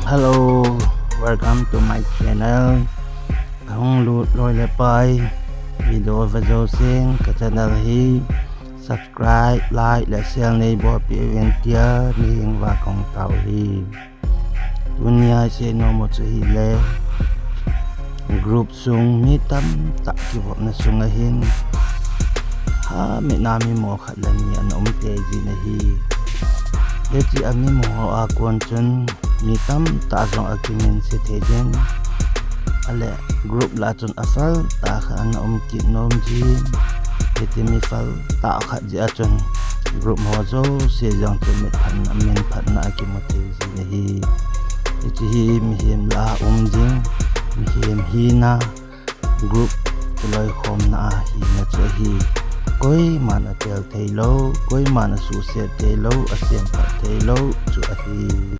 Hello, welcome to my channel. ของรูดลอยและไปวิดีโอวิดีโอเสียงกับ channel นี้ subscribe like และ share ในบ่เปลี่ยนเตียนี่เองว่าของเต่าฮีดุนยาเชโนโมจุฮิเลกรุ๊ปซุงมีตําตักกิวนะซุงอะหินหาเมนามีหมอขัดละเนียนอมเตจินะฮีเดจิอามีหมออากวนจนมีตําตาจงอากิมินเสเทเจนale group la chun asal ta khan ki nom ji eti mi fal ta kha ji achun group mo zo se jang chu mi phan amin phan na ki mote ji ne hi eti hi mi him la jing mi him hi na group loi khom na hi na che hi koi mana tel thailo koi mana su se thailo asem pha thailo chu a hi